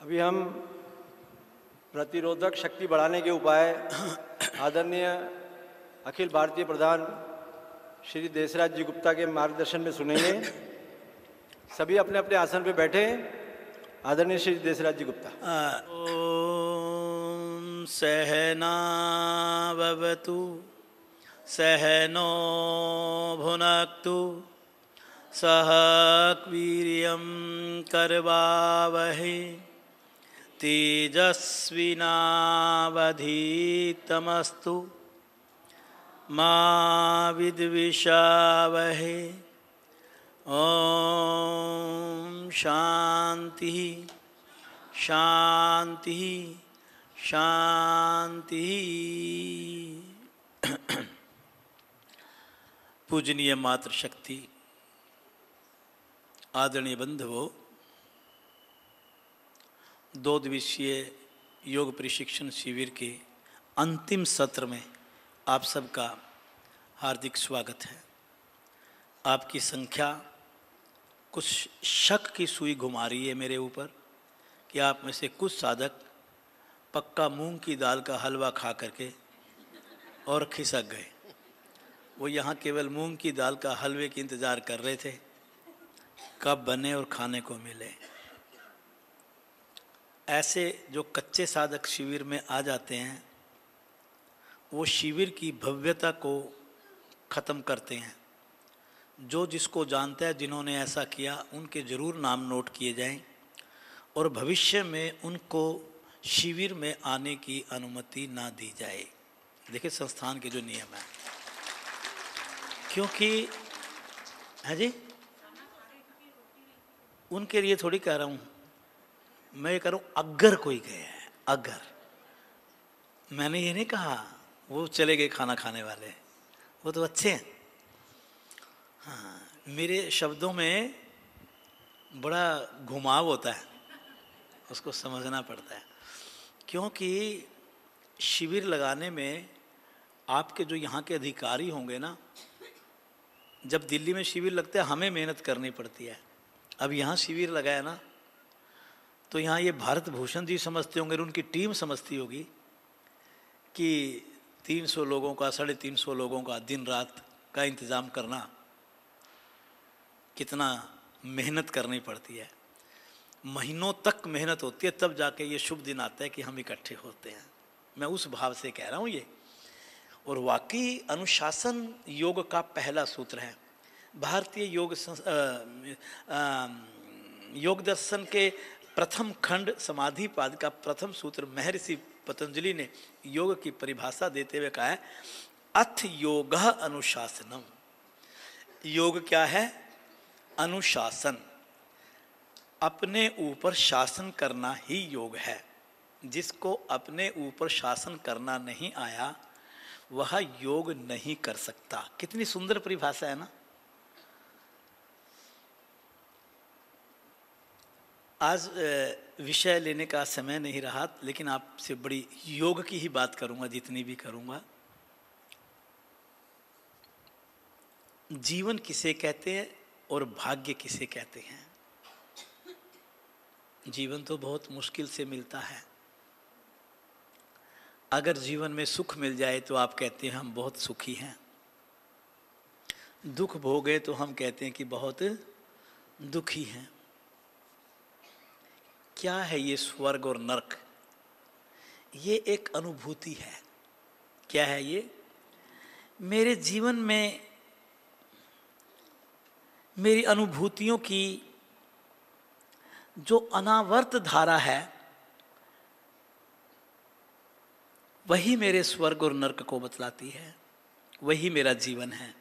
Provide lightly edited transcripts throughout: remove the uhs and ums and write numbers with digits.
अभी हम प्रतिरोधक शक्ति बढ़ाने के उपाय आदरणीय अखिल भारतीय प्रधान श्री देसराज जी गुप्ता के मार्गदर्शन में सुनेंगे। सभी अपने अपने आसन पे बैठे। आदरणीय श्री देसराज जी गुप्ता। ओम सहनावतु सहनो भुनक्तु सह वीर्यं करवावहै तेजस्विनावधीतमस्तु मा विद्विषावहै। ओम शांति शांति शांति। पूजनीय मातृशक्ति, आदरणीय बंधुओं, 2 दिवसीय योग प्रशिक्षण शिविर के अंतिम सत्र में आप सबका हार्दिक स्वागत है। आपकी संख्या कुछ शक की सुई घुमा रही है मेरे ऊपर कि आप में से कुछ साधक पक्का मूंग की दाल का हलवा खा करके और खिसक गए। वो यहाँ केवल मूंग की दाल का हलवे की इंतज़ार कर रहे थे कब बने और खाने को मिले। ऐसे जो कच्चे साधक शिविर में आ जाते हैं वो शिविर की भव्यता को ख़त्म करते हैं। जो जिसको जानता है, जिन्होंने ऐसा किया, उनके ज़रूर नाम नोट किए जाएं और भविष्य में उनको शिविर में आने की अनुमति ना दी जाए। देखिए संस्थान के जो नियम हैं, क्योंकि है जी, उनके लिए थोड़ी कह रहा हूँ, मैं ये कह रहा हूँ अगर कोई गया है, अगर, मैंने ये नहीं कहा वो चले गए खाना खाने वाले, वो तो अच्छे हैं। हाँ, मेरे शब्दों में बड़ा घुमाव होता है, उसको समझना पड़ता है। क्योंकि शिविर लगाने में आपके जो यहाँ के अधिकारी होंगे ना, जब दिल्ली में शिविर लगता है हमें मेहनत करनी पड़ती है। अब यहाँ शिविर लगाया ना तो यहाँ ये भारत भूषण जी समझते होंगे, उनकी टीम समझती होगी कि 300 लोगों का, 350 लोगों का दिन रात का इंतज़ाम करना कितना मेहनत करनी पड़ती है। महीनों तक मेहनत होती है, तब जाके ये शुभ दिन आता है कि हम इकट्ठे होते हैं। मैं उस भाव से कह रहा हूँ ये। और वाकई अनुशासन योग का पहला सूत्र है। भारतीय योग दर्शन के प्रथम खंड समाधिपाद का प्रथम सूत्र महर्षि पतंजलि ने योग की परिभाषा देते हुए कहा है, अथ योगः अनुशासनम। योग क्या है? अनुशासन। अपने ऊपर शासन करना ही योग है। जिसको अपने ऊपर शासन करना नहीं आया वह योग नहीं कर सकता। कितनी सुंदर परिभाषा है ना। आज विषय लेने का समय नहीं रहा, लेकिन आपसे बड़ी योग की ही बात करूंगा, जितनी भी करूंगा। जीवन किसे कहते हैं और भाग्य किसे कहते हैं? जीवन तो बहुत मुश्किल से मिलता है। अगर जीवन में सुख मिल जाए तो आप कहते हैं हम बहुत सुखी हैं। दुख भोगे तो हम कहते हैं कि बहुत दुखी हैं। क्या है ये स्वर्ग और नरक? ये एक अनुभूति है। क्या है ये? मेरे जीवन में मेरी अनुभूतियों की जो अनावर्त धारा है वही मेरे स्वर्ग और नरक को बतलाती है। वही मेरा जीवन है।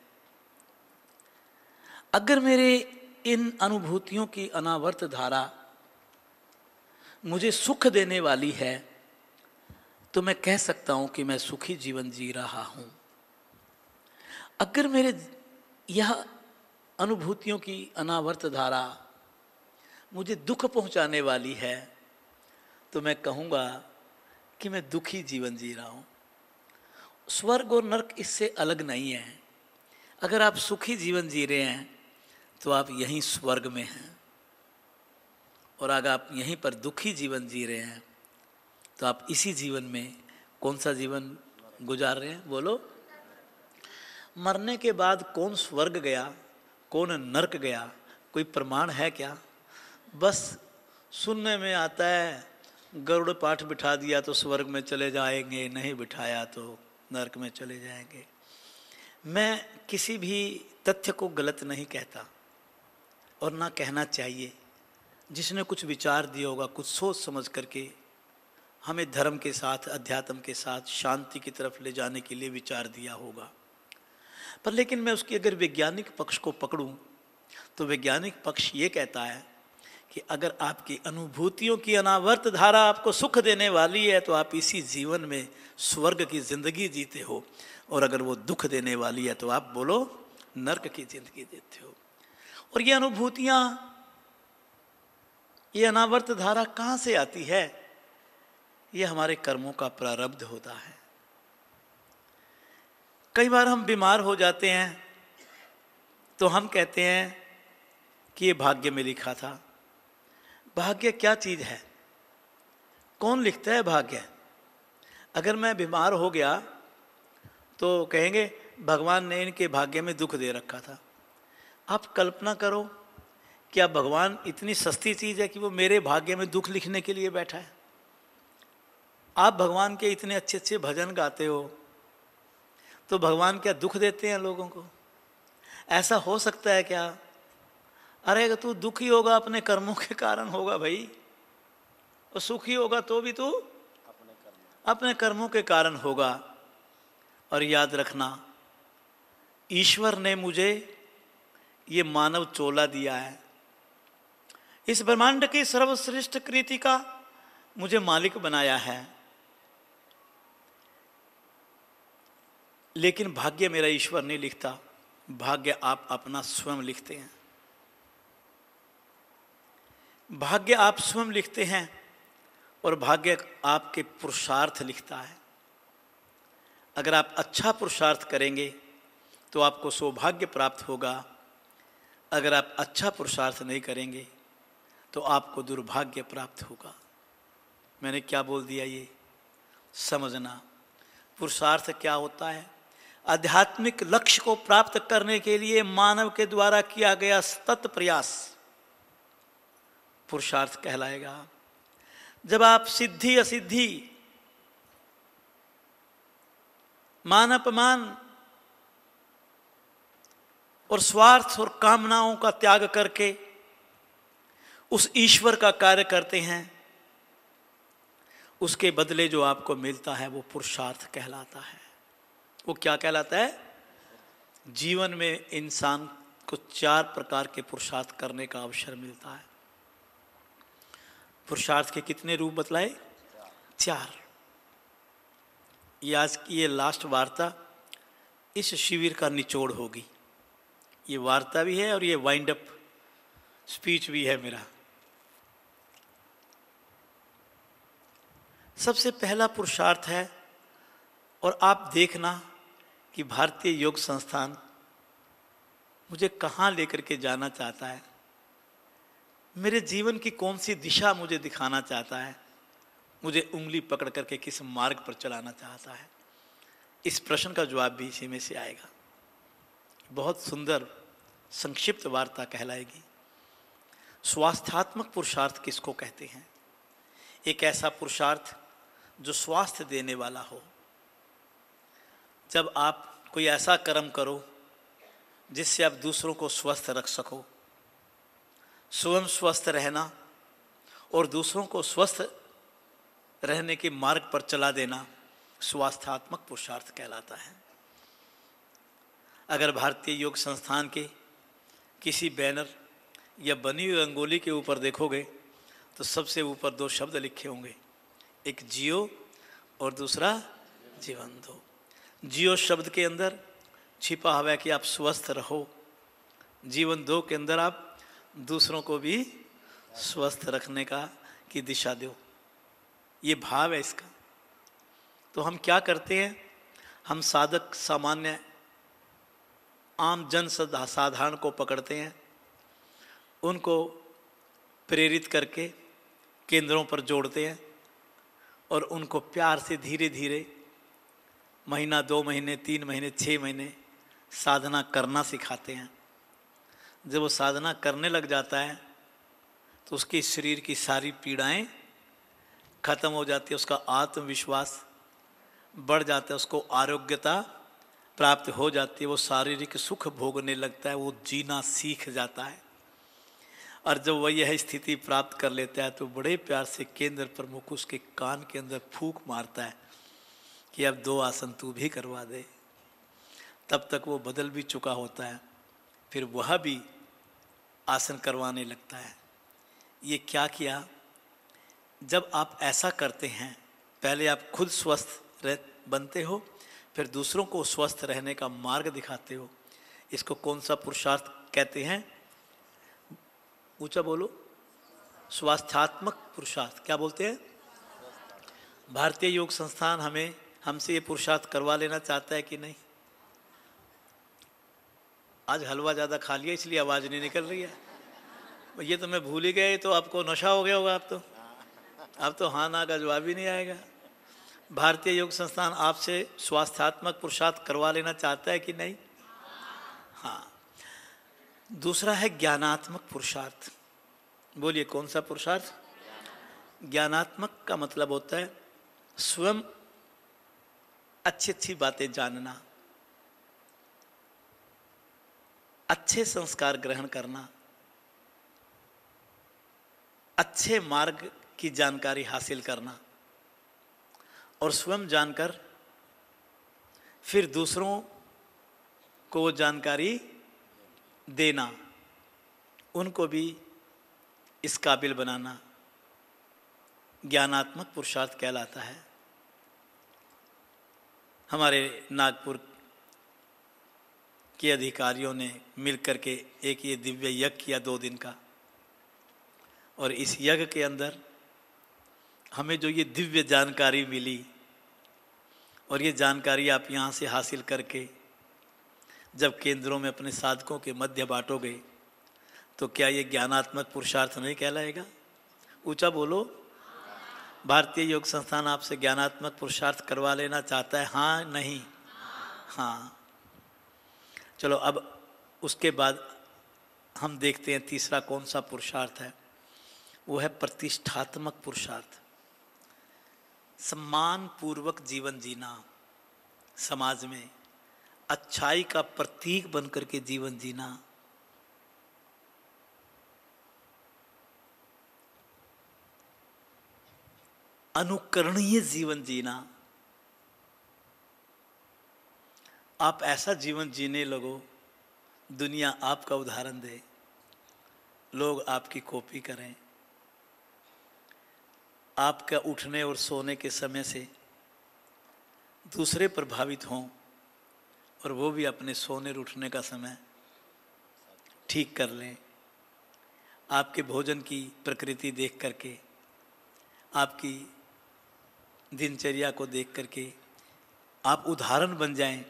अगर मेरे इन अनुभूतियों की अनावर्त धारा मुझे सुख देने वाली है तो मैं कह सकता हूं कि मैं सुखी जीवन जी रहा हूं। अगर मेरे यह अनुभूतियों की अनावर्त धारा मुझे दुख पहुंचाने वाली है तो मैं कहूँगा कि मैं दुखी जीवन जी रहा हूँ। स्वर्ग और नरक इससे अलग नहीं है। अगर आप सुखी जीवन जी रहे हैं तो आप यहीं स्वर्ग में हैं, और अगर आप यहीं पर दुखी जीवन जी रहे हैं तो आप इसी जीवन में कौन सा जीवन गुजार रहे हैं बोलो? मरने के बाद कौन स्वर्ग गया, कौन नरक गया, कोई प्रमाण है क्या? बस सुनने में आता है, गरुड़ पाठ बिठा दिया तो स्वर्ग में चले जाएंगे, नहीं बिठाया तो नरक में चले जाएंगे। मैं किसी भी तथ्य को गलत नहीं कहता और ना कहना चाहिए। जिसने कुछ विचार दिया होगा, कुछ सोच समझ करके हमें धर्म के साथ, अध्यात्म के साथ शांति की तरफ ले जाने के लिए विचार दिया होगा। पर लेकिन मैं उसकी अगर वैज्ञानिक पक्ष को पकड़ूं तो वैज्ञानिक पक्ष ये कहता है कि अगर आपकी अनुभूतियों की अनावर्त धारा आपको सुख देने वाली है तो आप इसी जीवन में स्वर्ग की जिंदगी जीते हो, और अगर वो दुख देने वाली है तो आप बोलो नरक की जिंदगी जीते हो। और ये अनुभूतियां, ये अनावर्त धारा कहाँ से आती है? ये हमारे कर्मों का प्रारब्ध होता है। कई बार हम बीमार हो जाते हैं तो हम कहते हैं कि ये भाग्य में लिखा था। भाग्य क्या चीज़ है? कौन लिखता है भाग्य? अगर मैं बीमार हो गया तो कहेंगे भगवान ने इनके भाग्य में दुख दे रखा था। आप कल्पना करो, क्या भगवान इतनी सस्ती चीज़ है कि वो मेरे भाग्य में दुख लिखने के लिए बैठा है? आप भगवान के इतने अच्छे अच्छे भजन गाते हो तो भगवान क्या दुख देते हैं लोगों को? ऐसा हो सकता है क्या? अरे तू दुखी होगा अपने कर्मों के कारण होगा भाई, और सुखी होगा तो भी तू अपने कर्मों के कारण होगा। और याद रखना, ईश्वर ने मुझे ये मानव चोला दिया है, इस ब्रह्मांड की सर्वश्रेष्ठ कृति का मुझे मालिक बनाया है, लेकिन भाग्य मेरा ईश्वर नहीं लिखता, भाग्य आप अपना स्वयं लिखते हैं। भाग्य आप स्वयं लिखते हैं और भाग्य आपके पुरुषार्थ लिखता है। अगर आप अच्छा पुरुषार्थ करेंगे तो आपको सौभाग्य प्राप्त होगा, अगर आप अच्छा पुरुषार्थ नहीं करेंगे तो आपको दुर्भाग्य प्राप्त होगा। मैंने क्या बोल दिया ये समझना। पुरुषार्थ क्या होता है? आध्यात्मिक लक्ष्य को प्राप्त करने के लिए मानव के द्वारा किया गया सतत प्रयास पुरुषार्थ कहलाएगा। जब आप सिद्धि असिद्धि, मान अपमान और स्वार्थ और कामनाओं का त्याग करके उस ईश्वर का कार्य करते हैं, उसके बदले जो आपको मिलता है वो पुरुषार्थ कहलाता है। वो क्या कहलाता है? जीवन में इंसान को 4 प्रकार के पुरुषार्थ करने का अवसर मिलता है। पुरुषार्थ के कितने रूप बतलाए? 4। ये आज की ये लास्ट वार्ता इस शिविर का निचोड़ होगी। ये वार्ता भी है और ये वाइंड अप स्पीच भी है मेरा। सबसे पहला पुरुषार्थ है, और आप देखना कि भारतीय योग संस्थान मुझे कहाँ लेकर के जाना चाहता है, मेरे जीवन की कौन सी दिशा मुझे दिखाना चाहता है, मुझे उंगली पकड़ करके किस मार्ग पर चलाना चाहता है। इस प्रश्न का जवाब भी इसी में से आएगा। बहुत सुंदर संक्षिप्त वार्ता कहलाएगी। स्वास्थ्यात्मक पुरुषार्थ किसको कहते हैं? एक ऐसा पुरुषार्थ जो स्वास्थ्य देने वाला हो। जब आप कोई ऐसा कर्म करो जिससे आप दूसरों को स्वस्थ रख सको, स्वयं स्वस्थ रहना और दूसरों को स्वस्थ रहने के मार्ग पर चला देना स्वास्थ्यात्मक पुरुषार्थ कहलाता है। अगर भारतीय योग संस्थान के किसी बैनर या बनी हुई रंगोली के ऊपर देखोगे तो सबसे ऊपर 2 शब्द लिखे होंगे, एक जियो और दूसरा जीवन दो। जियो शब्द के अंदर छिपा हुआ है कि आप स्वस्थ रहो, जीवन दो के अंदर आप दूसरों को भी स्वस्थ रखने की दिशा दो। ये भाव है इसका। तो हम क्या करते हैं? हम साधक सामान्य आम जन साधारण को पकड़ते हैं, उनको प्रेरित करके केंद्रों पर जोड़ते हैं और उनको प्यार से धीरे धीरे महीना, 2 महीने, 3 महीने, 6 महीने साधना करना सिखाते हैं। जब वो साधना करने लग जाता है तो उसके शरीर की सारी पीड़ाएं खत्म हो जाती है, उसका आत्मविश्वास बढ़ जाता है, उसको आरोग्यता प्राप्त हो जाती है, वो शारीरिक सुख भोगने लगता है, वो जीना सीख जाता है। और जब वह यह स्थिति प्राप्त कर लेता है तो बड़े प्यार से केंद्र प्रमुख उसके कान के अंदर फूंक मारता है कि अब 2 आसन तू भी करवा दे। तब तक वो बदल भी चुका होता है, फिर वह भी आसन करवाने लगता है। ये क्या किया? जब आप ऐसा करते हैं, पहले आप खुद स्वस्थ बनते हो, फिर दूसरों को स्वस्थ रहने का मार्ग दिखाते हो। इसको कौन सा पुरुषार्थ कहते हैं? ऊंचा बोलो। स्वास्थ्यात्मक पुरुषार्थ। क्या बोलते हैं? भारतीय योग संस्थान हमसे ये पुरुषार्थ करवा लेना चाहता है कि नहीं? आज हलवा ज़्यादा खा लिया इसलिए आवाज़ नहीं निकल रही है। ये तो मैं भूल ही गया, तो आपको नशा हो गया होगा। अब तो हाँ ना का जवाब ही नहीं आएगा। भारतीय योग संस्थान आपसे स्वास्थ्यात्मक पुरुषार्थ करवा लेना चाहता है कि नहीं? हाँ। दूसरा है ज्ञानात्मक पुरुषार्थ। बोलिए कौन सा पुरुषार्थ? ज्ञानात्मक का मतलब होता है स्वयं अच्छी अच्छी बातें जानना, अच्छे संस्कार ग्रहण करना, अच्छे मार्ग की जानकारी हासिल करना और स्वयं जानकर फिर दूसरों को वो जानकारी देना, उनको भी इस काबिल बनाना ज्ञानात्मक पुरुषार्थ कहलाता है। हमारे नागपुर के अधिकारियों ने मिलकर के एक ये दिव्य यज्ञ किया 2 दिन का, और इस यज्ञ के अंदर हमें जो ये दिव्य जानकारी मिली, और ये जानकारी आप यहाँ से हासिल करके जब केंद्रों में अपने साधकों के मध्य बांटोगे तो क्या ये ज्ञानात्मक पुरुषार्थ नहीं कहलाएगा? ऊंचा बोलो। भारतीय योग संस्थान आपसे ज्ञानात्मक पुरुषार्थ करवा लेना चाहता है, हाँ नहीं? हाँ। चलो अब उसके बाद हम देखते हैं तीसरा कौन सा पुरुषार्थ है। वो है प्रतिष्ठात्मक पुरुषार्थ। सम्मान पूर्वक जीवन जीना, समाज में अच्छाई का प्रतीक बनकर के जीवन जीना, अनुकरणीय जीवन जीना। आप ऐसा जीवन जीने लगो, दुनिया आपका उदाहरण दे, लोग आपकी कॉपी करें, आपका उठने और सोने के समय से दूसरे प्रभावित हों और वो भी अपने सोने और उठने का समय ठीक कर लें। आपके भोजन की प्रकृति देख करके, आपकी दिनचर्या को देख करके आप उदाहरण बन जाएं।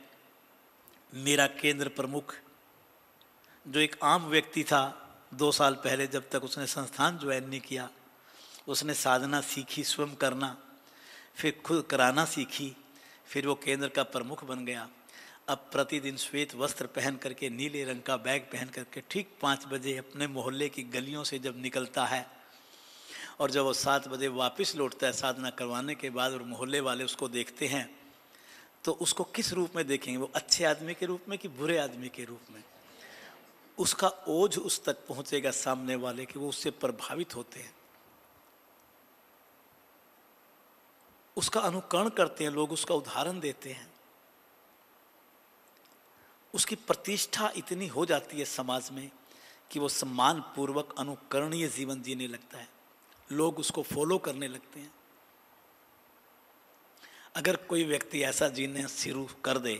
मेरा केंद्र प्रमुख जो एक आम व्यक्ति था 2 साल पहले, जब तक उसने संस्थान ज्वाइन नहीं किया, उसने साधना सीखी स्वयं करना, फिर खुद कराना सीखी, फिर वो केंद्र का प्रमुख बन गया। अब प्रतिदिन श्वेत वस्त्र पहन करके, नीले रंग का बैग पहन करके ठीक 5 बजे अपने मोहल्ले की गलियों से जब निकलता है और जब वो 7 बजे वापस लौटता है साधना करवाने के बाद, और मोहल्ले वाले उसको देखते हैं तो उसको किस रूप में देखेंगे? वो अच्छे आदमी के रूप में कि बुरे आदमी के रूप में? उसका ओझ उस तक पहुंचेगा सामने वाले कि वो उससे प्रभावित होते हैं, उसका अनुकरण करते हैं लोग, उसका उदाहरण देते हैं। उसकी प्रतिष्ठा इतनी हो जाती है समाज में कि वो सम्मान पूर्वक अनुकरणीय जीवन जीने लगता है, लोग उसको फॉलो करने लगते हैं। अगर कोई व्यक्ति ऐसा जीने शुरू कर दे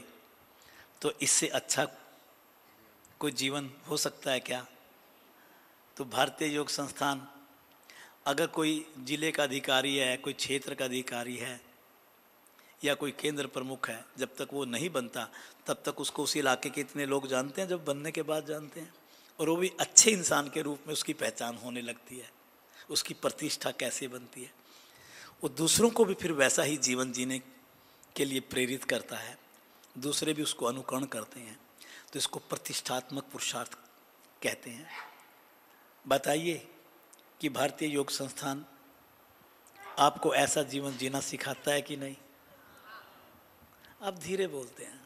तो इससे अच्छा कोई जीवन हो सकता है क्या? तो भारतीय योग संस्थान अगर कोई जिले का अधिकारी है, कोई क्षेत्र का अधिकारी है या कोई केंद्र प्रमुख है, जब तक वो नहीं बनता तब तक उसको उस इलाके के इतने लोग जानते हैं, जब बनने के बाद जानते हैं, और वो भी अच्छे इंसान के रूप में उसकी पहचान होने लगती है। उसकी प्रतिष्ठा कैसे बनती है, वो दूसरों को भी फिर वैसा ही जीवन जीने के लिए प्रेरित करता है, दूसरे भी उसको अनुकरण करते हैं। तो इसको प्रतिष्ठात्मक पुरुषार्थ कहते हैं। बताइए कि भारतीय योग संस्थान आपको ऐसा जीवन जीना सिखाता है कि नहीं? आप धीरे बोलते हैं।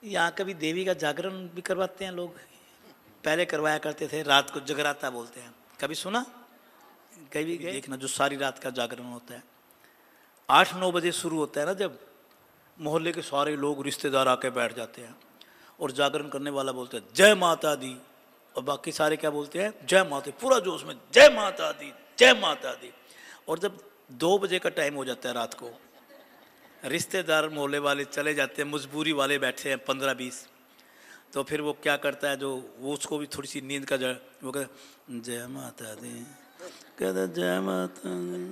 यहाँ कभी देवी का जागरण भी करवाते हैं लोग, पहले करवाया करते थे, रात को जगराता बोलते हैं, कभी सुना? कभी देखना, जो सारी रात का जागरण होता है 8-9 बजे शुरू होता है ना, जब मोहल्ले के सारे लोग रिश्तेदार आके बैठ जाते हैं और जागरण करने वाला बोलता है जय माता दी, और बाकी सारे क्या बोलते हैं? जय माता, पूरा जोश में जय माता दी, जय माता दी। और जब 2 बजे का टाइम हो जाता है रात को, रिश्तेदार मोहल्ले वाले चले जाते हैं, मजबूरी वाले बैठे हैं 15-20, तो फिर वो क्या करता है, जो वो उसको भी थोड़ी सी नींद का वो कहता जय माता दी, कहता जय माता दी,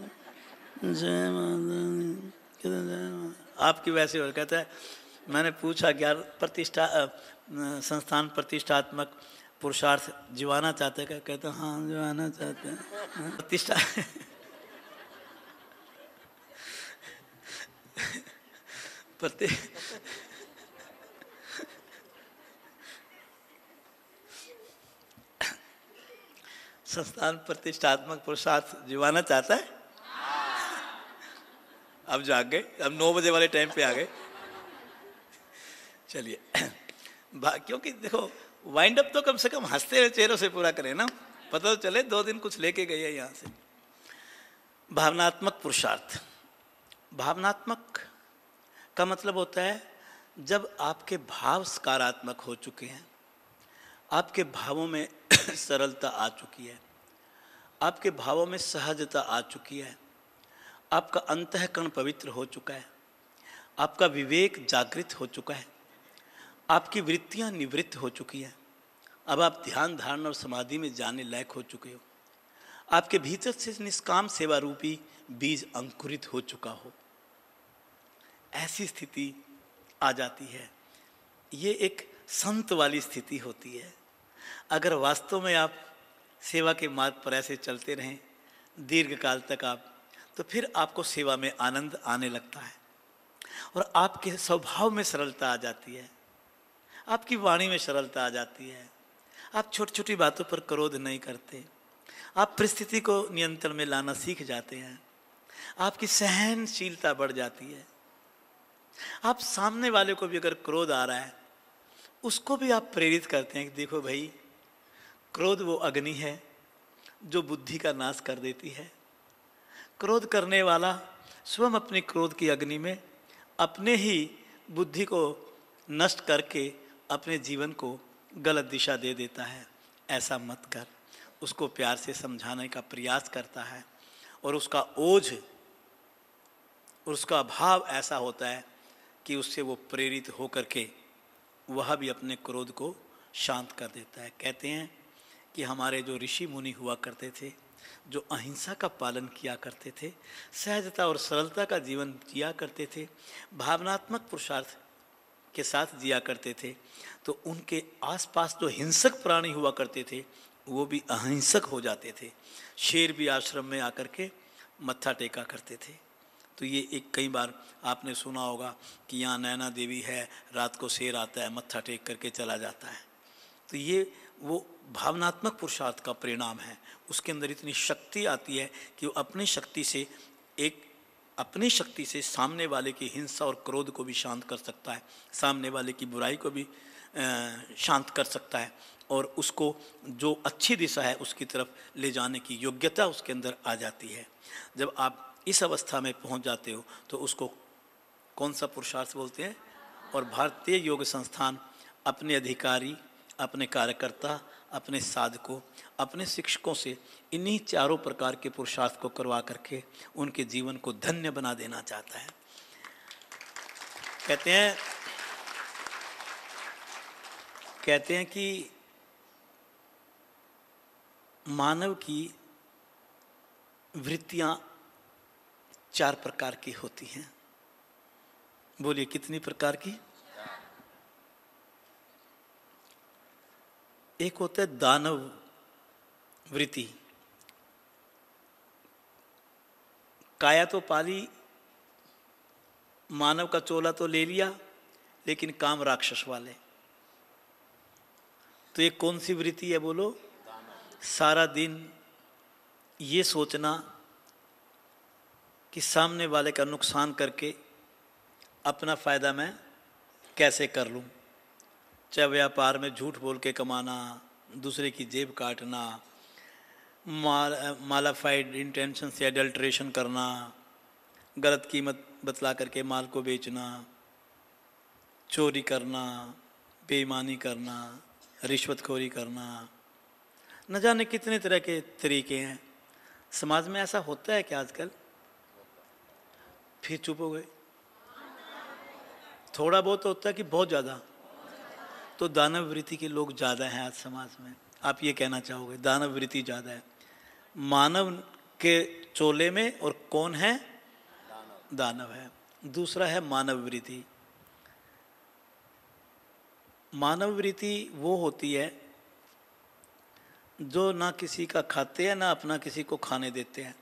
जय माता दी, कहता जय माता। आपकी वैसे हो, कहता है मैंने पूछा क्या प्रतिष्ठा संस्थान प्रतिष्ठात्मक पुरुषार्थ जीवाना चाहते हैं? कहते हाँ जीवाना चाहते हैं। प्रतिष्ठा संस्थान प्रतिष्ठात्मक पुरुषार्थ जीवाना चाहता है। अब जाग गए, अब 9 बजे वाले टाइम पे आ गए। चलिए, क्योंकि देखो वाइंड अप तो कम से कम हंसते हुए चेहरों से पूरा करें ना, पता तो चले 2 दिन कुछ लेके गए हैं यहाँ से। भावनात्मक पुरुषार्थ, भावनात्मक का मतलब होता है जब आपके भाव सकारात्मक हो चुके हैं, आपके भावों में सरलता आ चुकी है, आपके भावों में सहजता आ चुकी है, आपका अंतःकरण पवित्र हो चुका है, आपका विवेक जागृत हो चुका है, आपकी वृत्तियां निवृत्त हो चुकी हैं, अब आप ध्यान धारणा और समाधि में जाने लायक हो चुके हो, आपके भीतर से निष्काम सेवा रूपी बीज अंकुरित हो चुका हो, ऐसी स्थिति आ जाती है। ये एक संत वाली स्थिति होती है। अगर वास्तव में आप सेवा के मार्ग पर ऐसे चलते रहें दीर्घ काल तक आप, तो फिर आपको सेवा में आनंद आने लगता है और आपके स्वभाव में सरलता आ जाती है, आपकी वाणी में सरलता आ जाती है, आप छोटी छोटी बातों पर क्रोध नहीं करते, आप परिस्थिति को नियंत्रण में लाना सीख जाते हैं, आपकी सहनशीलता बढ़ जाती है, आप सामने वाले को भी अगर क्रोध आ रहा है उसको भी आप प्रेरित करते हैं कि देखो भाई, क्रोध वो अग्नि है जो बुद्धि का नाश कर देती है। क्रोध करने वाला स्वयं अपनी क्रोध की अग्नि में अपने ही बुद्धि को नष्ट करके अपने जीवन को गलत दिशा दे देता है। ऐसा मत कर, उसको प्यार से समझाने का प्रयास करता है और उसका ओझ, उसका भाव ऐसा होता है कि उससे वो प्रेरित होकर के वह भी अपने क्रोध को शांत कर देता है। कहते हैं कि हमारे जो ऋषि मुनि हुआ करते थे, जो अहिंसा का पालन किया करते थे, सहजता और सरलता का जीवन जिया करते थे, भावनात्मक पुरुषार्थ के साथ जिया करते थे, तो उनके आसपास जो हिंसक प्राणी हुआ करते थे वो भी अहिंसक हो जाते थे। शेर भी आश्रम में आकर के मत्था टेका करते थे। तो ये एक कई बार आपने सुना होगा कि यहाँ नैना देवी है, रात को शेर आता है, मत्था टेक करके चला जाता है। तो ये वो भावनात्मक पुरुषार्थ का परिणाम है। उसके अंदर इतनी शक्ति आती है कि वो अपनी शक्ति से सामने वाले की हिंसा और क्रोध को भी शांत कर सकता है, सामने वाले की बुराई को भी शांत कर सकता है और उसको जो अच्छी दिशा है उसकी तरफ ले जाने की योग्यता उसके अंदर आ जाती है। जब आप इस अवस्था में पहुंच जाते हो तो उसको कौन सा पुरुषार्थ बोलते हैं? और भारतीय योग संस्थान अपने अधिकारी, अपने कार्यकर्ता, अपने साधकों, अपने शिक्षकों से इन्हीं चारों प्रकार के पुरुषार्थ को करवा करके उनके जीवन को धन्य बना देना चाहता है। कहते हैं कि मानव की वृत्तियां 4 प्रकार की होती हैं। बोलिए कितनी प्रकार की? एक होता है दानव वृत्ति। काया तो पाली, मानव का चोला तो ले लिया, लेकिन काम राक्षस वाले। तो ये कौन सी वृत्ति है बोलो? सारा दिन ये सोचना कि सामने वाले का नुकसान करके अपना फायदा मैं कैसे कर लूं। चाहे व्यापार में झूठ बोल के कमाना, दूसरे की जेब काटना, मालाफाइड इंटेंशन से एडल्ट्रेशन करना, गलत कीमत बतला करके माल को बेचना, चोरी करना, बेईमानी करना, रिश्वतखोरी करना, न जाने कितने तरह के तरीके हैं। समाज में ऐसा होता है कि आजकल फिर चुप हो गए। थोड़ा बहुत होता है कि बहुत ज़्यादा? तो दानव वृत्ति के लोग ज़्यादा हैं आज समाज में। आप ये कहना चाहोगे दानव वृत्ति ज़्यादा है मानव के चोले में, और कौन है? दानव है। दूसरा है मानव वृत्ति। मानव वृत्ति वो होती है जो ना किसी का खाते हैं ना अपना किसी को खाने देते हैं।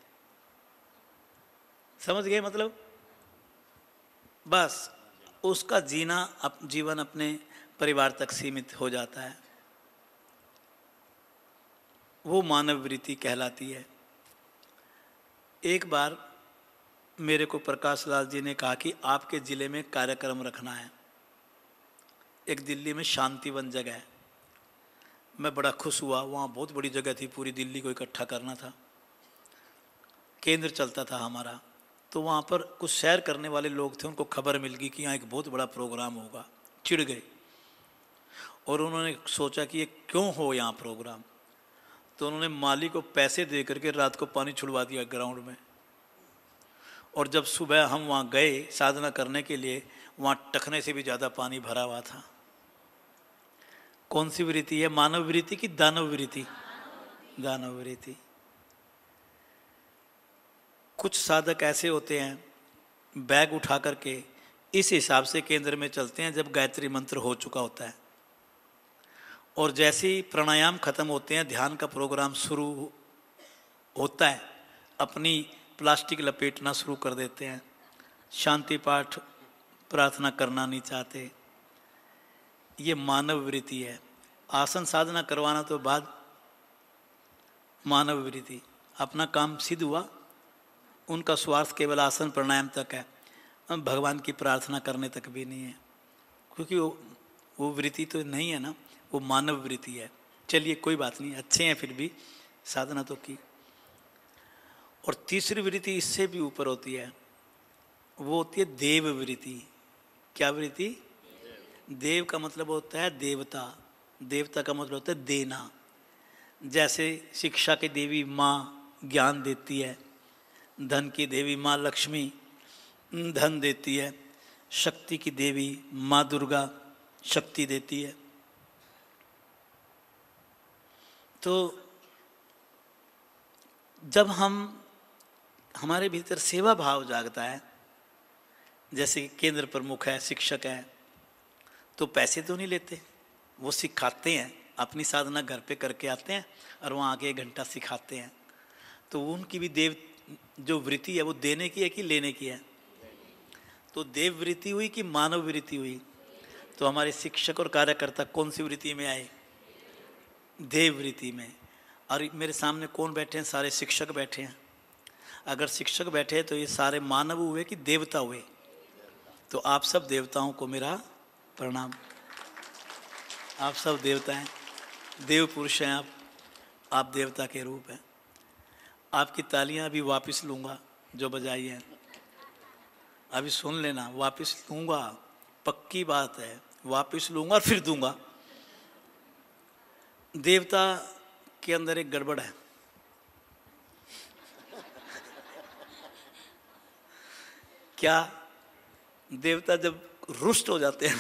समझ गए मतलब? बस उसका जीवन अपने परिवार तक सीमित हो जाता है। वो मानव वृत्ति कहलाती है। एक बार मेरे को प्रकाश लाल जी ने कहा कि आपके ज़िले में कार्यक्रम रखना है। एक दिल्ली में शांतिवन जगह है। मैं बड़ा खुश हुआ। वहाँ बहुत बड़ी जगह थी, पूरी दिल्ली को इकट्ठा करना था, केंद्र चलता था हमारा। तो वहाँ पर कुछ सैर करने वाले लोग थे, उनको खबर मिल गई कि यहाँ एक बहुत बड़ा प्रोग्राम होगा। चिढ़ गए और उन्होंने सोचा कि ये क्यों हो यहाँ प्रोग्राम। तो उन्होंने माली को पैसे दे करके रात को पानी छुड़वा दिया ग्राउंड में। और जब सुबह हम वहाँ गए साधना करने के लिए, वहाँ टखने से भी ज़्यादा पानी भरा हुआ था। कौन सी वृत्ति है? मानव वृत्ति की दानव वृत्ति? दानव वृत्ति। कुछ साधक ऐसे होते हैं बैग उठा करके इस हिसाब से केंद्र में चलते हैं जब गायत्री मंत्र हो चुका होता है, और जैसे ही प्राणायाम खत्म होते हैं, ध्यान का प्रोग्राम शुरू होता है, अपनी प्लास्टिक लपेटना शुरू कर देते हैं। शांति पाठ प्रार्थना करना नहीं चाहते। ये मानव वृत्ति है। आसन साधना करवाना तो बाद मानव वृत्ति। अपना काम सिद्ध हुआ, उनका स्वार्थ केवल आसन प्राणायाम तक है, भगवान की प्रार्थना करने तक भी नहीं है, क्योंकि वो वृत्ति तो नहीं है ना, वो मानव वृत्ति है। चलिए कोई बात नहीं, अच्छे हैं फिर भी, साधना तो की। और तीसरी वृत्ति इससे भी ऊपर होती है, वो होती है देव वृत्ति। क्या वृत्ति? देव का मतलब होता है देवता। देवता का मतलब होता है देना। जैसे शिक्षा की देवी माँ ज्ञान देती है, धन की देवी माँ लक्ष्मी धन देती है, शक्ति की देवी माँ दुर्गा शक्ति देती है। तो जब हमारे भीतर सेवा भाव जागता है, जैसे केंद्र प्रमुख है, शिक्षक है, तो पैसे तो नहीं लेते, वो सिखाते हैं। अपनी साधना घर पे करके आते हैं और वहाँ आके 1 घंटा सिखाते हैं। तो उनकी भी देव जो वृत्ति है वो देने की है कि लेने की है? तो देव वृत्ति हुई कि मानव वृत्ति हुई? तो हमारे शिक्षक और कार्यकर्ता कौन सी वृत्ति में आए? देव वृत्ति में। और मेरे सामने कौन बैठे हैं? सारे शिक्षक बैठे हैं। अगर शिक्षक बैठे हैं तो ये सारे मानव हुए कि देवता हुए? तो आप सब देवताओं को मेरा प्रणाम। आप सब देवता हैं, देव पुरुष हैं आप देवता के रूप हैं। आपकी तालियां अभी वापस लूँगा जो बजाई हैं, अभी सुन लेना, वापस लूँगा, पक्की बात है, वापस लूँगा और फिर दूँगा। देवता के अंदर एक गड़बड़ है। क्या? देवता जब रुष्ट हो जाते हैं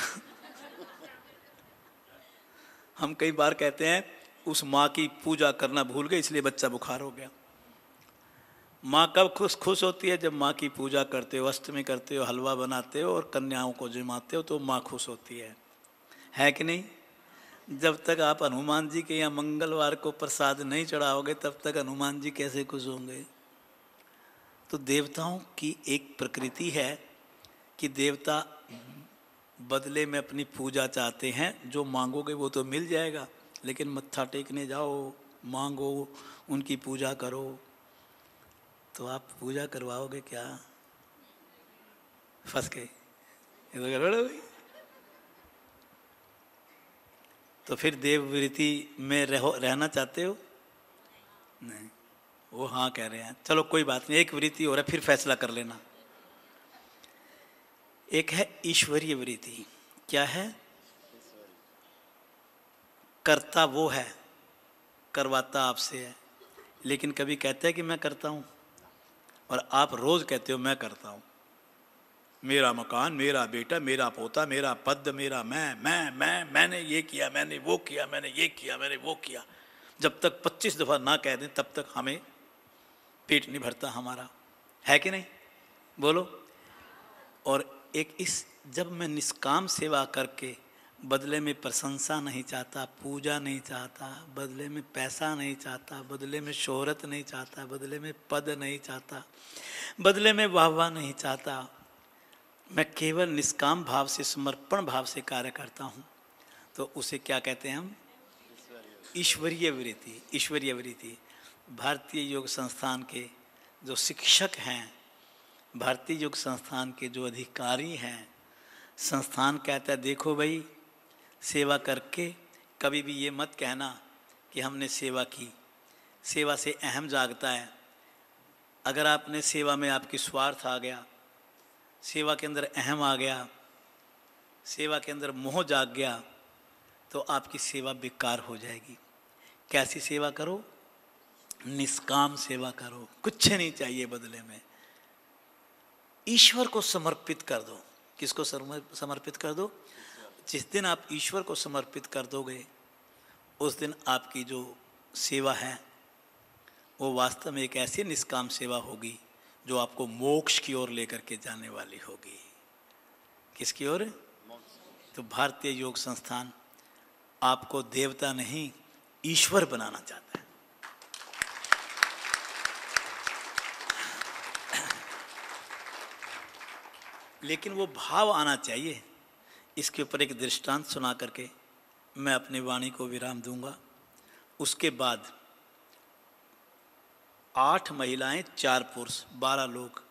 हम कई बार कहते हैं उस माँ की पूजा करना भूल गए इसलिए बच्चा बुखार हो गया। माँ कब खुश होती है? जब माँ की पूजा करते हो, अष्टमी करते हो, हलवा बनाते हो और कन्याओं को जिमाते हो, तो माँ खुश होती है कि नहीं? जब तक आप हनुमान जी के यहाँ मंगलवार को प्रसाद नहीं चढ़ाओगे तब तक हनुमान जी कैसे खुश होंगे। तो देवताओं की एक प्रकृति है कि देवता बदले में अपनी पूजा चाहते हैं। जो मांगोगे वो तो मिल जाएगा, लेकिन मत्था टेकने जाओ, मांगो, उनकी पूजा करो, तो आप पूजा करवाओगे क्या? फंस गए, ये तो गड़बड़ हो गई। तो फिर देववृत्ति में रहना चाहते हो? नहीं, वो हाँ कह रहे हैं। चलो कोई बात नहीं, एक वृत्ति हो रहा है, फिर फैसला कर लेना। एक है ईश्वरीय वृत्ति। क्या है? करता वो है, करवाता आपसे है। लेकिन कभी कहते हैं कि मैं करता हूँ, और आप रोज कहते हो मैं करता हूँ। मेरा मकान, मेरा बेटा, मेरा पोता, मेरा पद, मेरा मैंने ये किया, मैंने वो किया, मैंने ये किया, मैंने वो किया। जब तक 25 दफा ना कह दें तब तक हमें पेट नहीं भरता हमारा, है कि नहीं? बोलो। और एक इस, जब मैं निष्काम सेवा करके बदले में प्रशंसा नहीं चाहता, पूजा नहीं चाहता, बदले में पैसा नहीं चाहता, बदले में शोहरत नहीं चाहता, बदले में पद नहीं चाहता, बदले में वाहवाह नहीं चाहता, मैं केवल निष्काम भाव से, समर्पण भाव से कार्य करता हूँ, तो उसे क्या कहते हैं हम? ईश्वरीय वृत्ति। ईश्वरीय वृत्ति। भारतीय योग संस्थान के जो शिक्षक हैं, भारतीय योग संस्थान के जो अधिकारी हैं, संस्थान कहता है देखो भाई, सेवा करके कभी भी ये मत कहना कि हमने सेवा की। सेवा से अहम जागता है। अगर आपने सेवा में आपकी स्वार्थ आ गया, सेवा के अंदर अहम आ गया, सेवा के अंदर मोह जाग गया, तो आपकी सेवा बेकार हो जाएगी। कैसी सेवा करो? निष्काम सेवा करो, कुछ नहीं चाहिए बदले में। ईश्वर को समर्पित कर दो। किसको समर्पित कर दो? जिस दिन आप ईश्वर को समर्पित कर दोगे, उस दिन आपकी जो सेवा है वो वास्तव में एक ऐसी निष्काम सेवा होगी जो आपको मोक्ष की ओर लेकर के जाने वाली होगी। किसकी ओर? तो भारतीय योग संस्थान आपको देवता नहीं, ईश्वर बनाना चाहता है। लेकिन वो भाव आना चाहिए। इसके ऊपर एक दृष्टांत सुना करके मैं अपनी वाणी को विराम दूंगा। उसके बाद 8 महिलाएं, 4 पुरुष, 12 लोग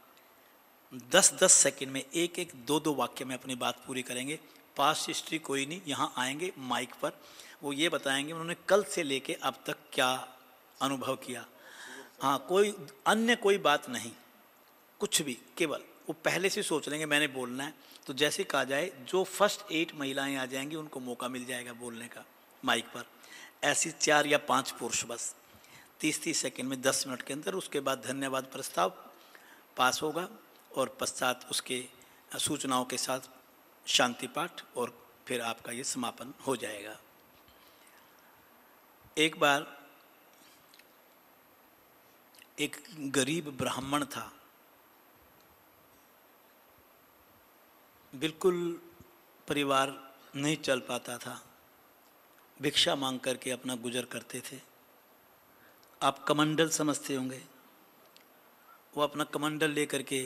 10-10 सेकंड में एक एक 2-2 वाक्य में अपनी बात पूरी करेंगे। पास्ट हिस्ट्री कोई नहीं, यहाँ आएंगे माइक पर, वो ये बताएंगे उन्होंने कल से लेके अब तक क्या अनुभव किया। हाँ, कोई अन्य कोई बात नहीं, कुछ भी, केवल वो पहले से सोच लेंगे मैंने बोलना है। तो जैसे कहा जाए, जो फर्स्ट 8 महिलाएं आ जाएंगी उनको मौका मिल जाएगा बोलने का माइक पर। ऐसी 4 या 5 पुरुष, बस 30-30 सेकंड में 10 मिनट के अंदर। उसके बाद धन्यवाद प्रस्ताव पास होगा और पश्चात उसके सूचनाओं के साथ शांति पाठ, और फिर आपका ये समापन हो जाएगा। एक बार एक गरीब ब्राह्मण था, बिल्कुल परिवार नहीं चल पाता था, भिक्षा मांग करके अपना गुजर करते थे। आप कमंडल समझते होंगे, वो अपना कमंडल लेकर के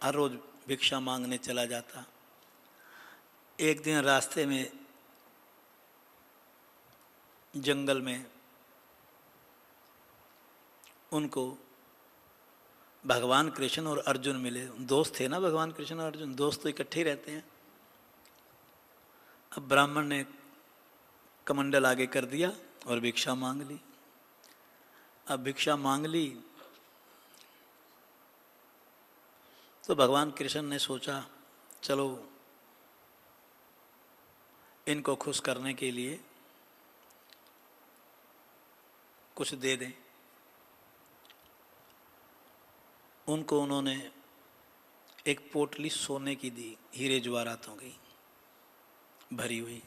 हर रोज़ भिक्षा मांगने चला जाता। एक दिन रास्ते में जंगल में उनको भगवान कृष्ण और अर्जुन मिले। दोस्त थे ना भगवान कृष्ण और अर्जुन, दोस्त तो इकट्ठे ही रहते हैं। अब ब्राह्मण ने कमंडल आगे कर दिया और भिक्षा मांग ली। अब भिक्षा मांग ली तो भगवान कृष्ण ने सोचा चलो इनको खुश करने के लिए कुछ दे दें। उनको उन्होंने एक पोटली सोने की दी, हीरे जवाहरातों की भरी हुई।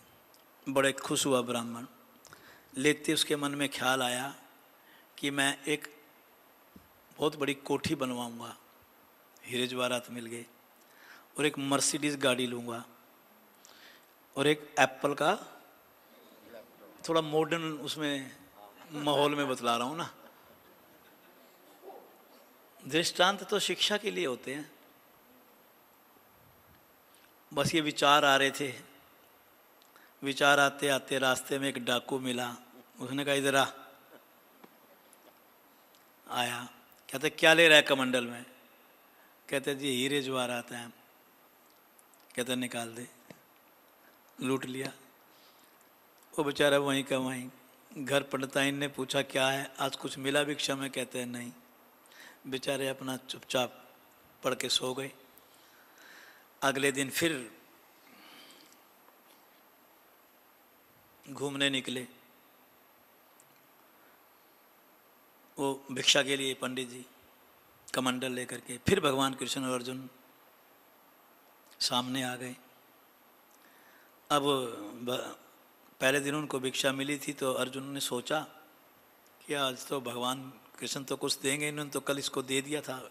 बड़े खुश हुआ ब्राह्मण। लेते उसके मन में ख्याल आया कि मैं एक बहुत बड़ी कोठी बनवाऊंगा, हीरे जवाहरात मिल गए, और एक मर्सिडीज गाड़ी लूँगा और एक एप्पल का थोड़ा मॉडर्न उसमें माहौल में बतला रहा हूँ ना। दृष्टांत तो शिक्षा के लिए होते हैं। बस ये विचार आ रहे थे, विचार आते आते रास्ते में एक डाकू मिला। उसने कहा इधर आ। आया, कहते क्या ले रहा है कमंडल में? कहते जी हीरे जवाहरात हैं। कहते निकाल दे। लूट लिया। वो बेचारा वहीं का वहीं। घर पंडिताइन ने पूछा क्या है, आज कुछ मिला भिक्षा में? कहते हैं नहीं। बेचारे अपना चुपचाप पढ़ के सो गए। अगले दिन फिर घूमने निकले वो भिक्षा के लिए, पंडित जी कमंडल लेकर के। फिर भगवान कृष्ण और अर्जुन सामने आ गए। अब पहले दिन उनको भिक्षा मिली थी तो अर्जुन ने सोचा कि आज तो भगवान कृष्ण तो कुछ देंगे, इन्होंने तो कल इसको दे दिया था।